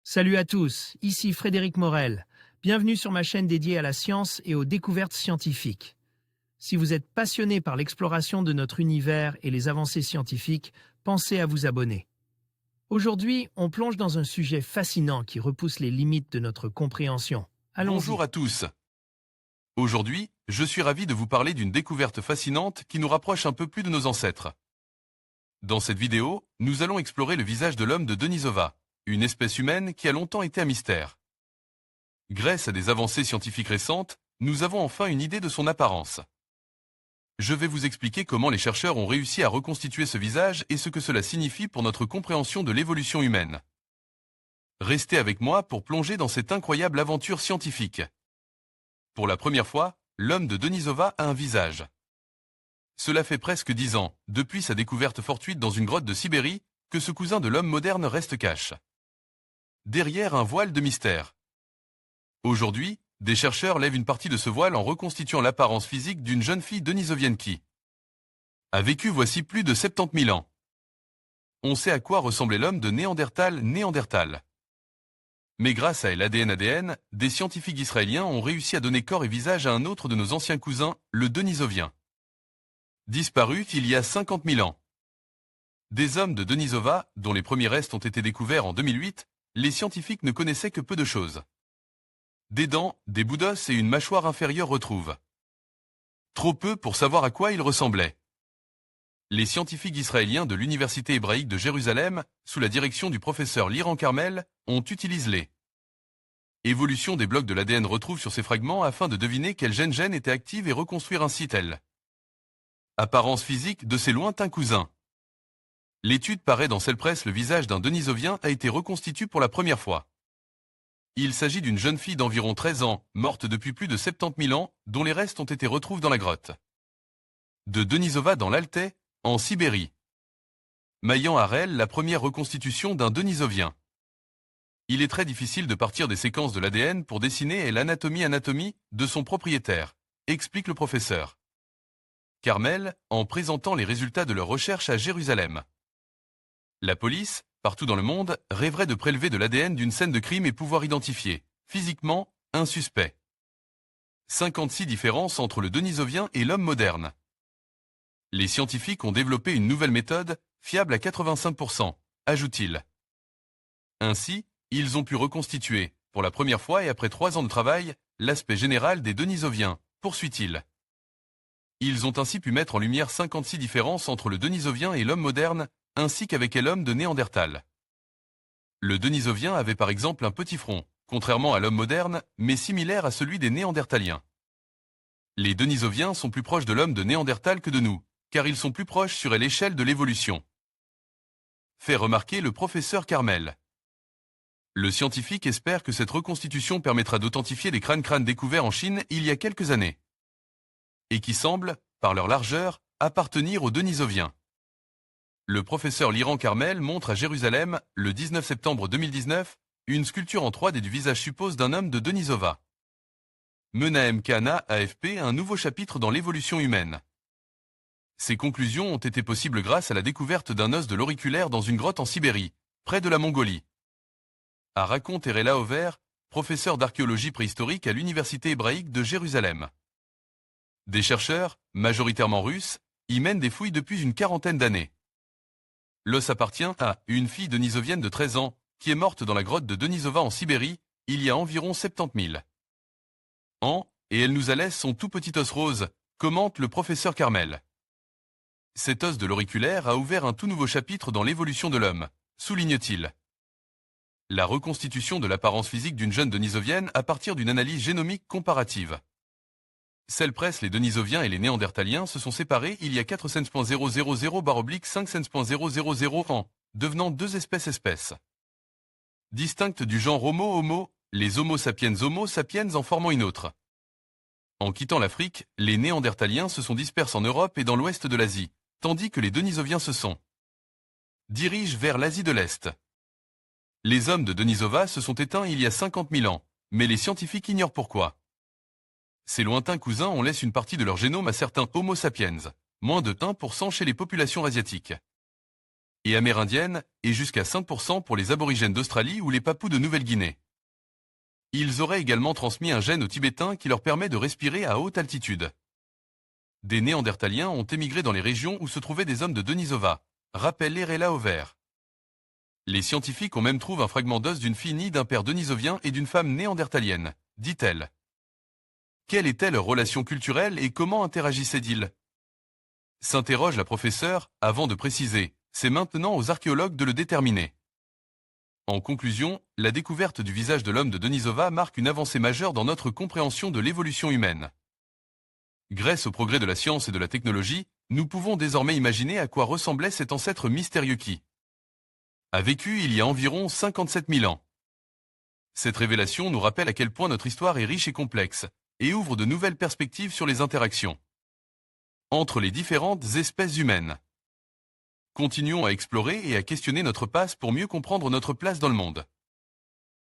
Salut à tous, ici Frédéric Morel. Bienvenue sur ma chaîne dédiée à la science et aux découvertes scientifiques. Si vous êtes passionné par l'exploration de notre univers et les avancées scientifiques, pensez à vous abonner. Aujourd'hui, on plonge dans un sujet fascinant qui repousse les limites de notre compréhension. Bonjour Allons-y. à tous. Aujourd'hui, je suis ravi de vous parler d'une découverte fascinante qui nous rapproche un peu plus de nos ancêtres. Dans cette vidéo, nous allons explorer le visage de l'homme de Denisova, une espèce humaine qui a longtemps été un mystère. Grâce à des avancées scientifiques récentes, nous avons enfin une idée de son apparence. Je vais vous expliquer comment les chercheurs ont réussi à reconstituer ce visage et ce que cela signifie pour notre compréhension de l'évolution humaine. Restez avec moi pour plonger dans cette incroyable aventure scientifique. Pour la première fois, l'homme de Denisova a un visage. Cela fait presque 10 ans, depuis sa découverte fortuite dans une grotte de Sibérie, que ce cousin de l'homme moderne reste cache. Derrière un voile de mystère. Aujourd'hui, des chercheurs lèvent une partie de ce voile en reconstituant l'apparence physique d'une jeune fille denisovienne qui a vécu voici plus de 70 000 ans. On sait à quoi ressemblait l'homme de Néandertal. Mais grâce à l'ADN, des scientifiques israéliens ont réussi à donner corps et visage à un autre de nos anciens cousins, le denisovien. Disparu il y a 50 000 ans. Des hommes de Denisova, dont les premiers restes ont été découverts en 2008, les scientifiques ne connaissaient que peu de choses. Des dents, des bouts d'os et une mâchoire inférieure retrouvent. Trop peu pour savoir à quoi ils ressemblaient. Les scientifiques israéliens de l'Université hébraïque de Jérusalem, sous la direction du professeur Liran Carmel, ont utilisé les évolutions des blocs de l'ADN retrouvent sur ces fragments afin de deviner quel gène était active et reconstruire ainsi telle apparence physique de ses lointains cousins. L'étude paraît dans Cell Press. Le visage d'un denisovien a été reconstitué pour la première fois. Il s'agit d'une jeune fille d'environ 13 ans, morte depuis plus de 70 000 ans, dont les restes ont été retrouvés dans la grotte de Denisova dans l'Altaï, en Sibérie. Maillant Harel, la première reconstitution d'un denisovien. Il est très difficile de partir des séquences de l'ADN pour dessiner l'anatomie de son propriétaire, explique le professeur Carmel, en présentant les résultats de leur recherche à Jérusalem. La police, partout dans le monde, rêverait de prélever de l'ADN d'une scène de crime et pouvoir identifier, physiquement, un suspect. 56 différences entre le denisovien et l'homme moderne. Les scientifiques ont développé une nouvelle méthode, fiable à 85%, ajoute-t-il. Ainsi, ils ont pu reconstituer, pour la première fois et après 3 ans de travail, l'aspect général des denisoviens, poursuit-il. Ils ont ainsi pu mettre en lumière 56 différences entre le denisovien et l'homme moderne, ainsi qu'avec l'homme de Néandertal. Le denisovien avait par exemple un petit front, contrairement à l'homme moderne, mais similaire à celui des Néandertaliens. Les denisoviens sont plus proches de l'homme de Néandertal que de nous, car ils sont plus proches sur l'échelle de l'évolution. Fait remarquer le professeur Carmel. Le scientifique espère que cette reconstitution permettra d'authentifier les crânes découverts en Chine il y a quelques années, et qui semblent, par leur largeur, appartenir aux denisoviens. Le professeur Liran Carmel montre à Jérusalem, le 19 septembre 2019, une sculpture en 3D du visage suppose d'un homme de Denisova. Menahem Kahana, AFP, un nouveau chapitre dans l'évolution humaine. Ces conclusions ont été possibles grâce à la découverte d'un os de l'auriculaire dans une grotte en Sibérie, près de la Mongolie. A raconte Erela Over, professeur d'archéologie préhistorique à l'Université hébraïque de Jérusalem. Des chercheurs, majoritairement russes, y mènent des fouilles depuis une quarantaine d'années. L'os appartient à une fille denisovienne de 13 ans, qui est morte dans la grotte de Denisova en Sibérie, il y a environ 70 000 ans, et elle nous a laissé son tout petit os rose, commente le professeur Carmel. Cet os de l'auriculaire a ouvert un tout nouveau chapitre dans l'évolution de l'homme, souligne-t-il. La reconstitution de l'apparence physique d'une jeune denisovienne à partir d'une analyse génomique comparative. Cell Press, les denisoviens et les néandertaliens se sont séparés il y a 4,000/5,000 ans, devenant deux espèces. Distinctes du genre Homo, les Homo sapiens en formant une autre. En quittant l'Afrique, les néandertaliens se sont dispersés en Europe et dans l'ouest de l'Asie, tandis que les denisoviens se sont dirigent vers l'Asie de l'Est. Les hommes de Denisova se sont éteints il y a 50 000 ans, mais les scientifiques ignorent pourquoi. Ces lointains cousins ont laissé une partie de leur génome à certains Homo sapiens, moins de 1% chez les populations asiatiques. et amérindienne et jusqu'à 5% pour les aborigènes d'Australie ou les Papous de Nouvelle-Guinée. Ils auraient également transmis un gène aux Tibétains qui leur permet de respirer à haute altitude. Des Néandertaliens ont émigré dans les régions où se trouvaient des hommes de Denisova, rappelle Erela Over. Les scientifiques ont même trouvé un fragment d'os d'une fille née d'un père denisovien et d'une femme néandertalienne, dit-elle. Quelle était leur relation culturelle et comment interagissaient-ils? S'interroge la professeure avant de préciser. C'est maintenant aux archéologues de le déterminer. En conclusion, la découverte du visage de l'homme de Denisova marque une avancée majeure dans notre compréhension de l'évolution humaine. Grâce au progrès de la science et de la technologie, nous pouvons désormais imaginer à quoi ressemblait cet ancêtre mystérieux qui a vécu il y a environ 57 000 ans. Cette révélation nous rappelle à quel point notre histoire est riche et complexe, et ouvre de nouvelles perspectives sur les interactions entre les différentes espèces humaines. Continuons à explorer et à questionner notre passé pour mieux comprendre notre place dans le monde.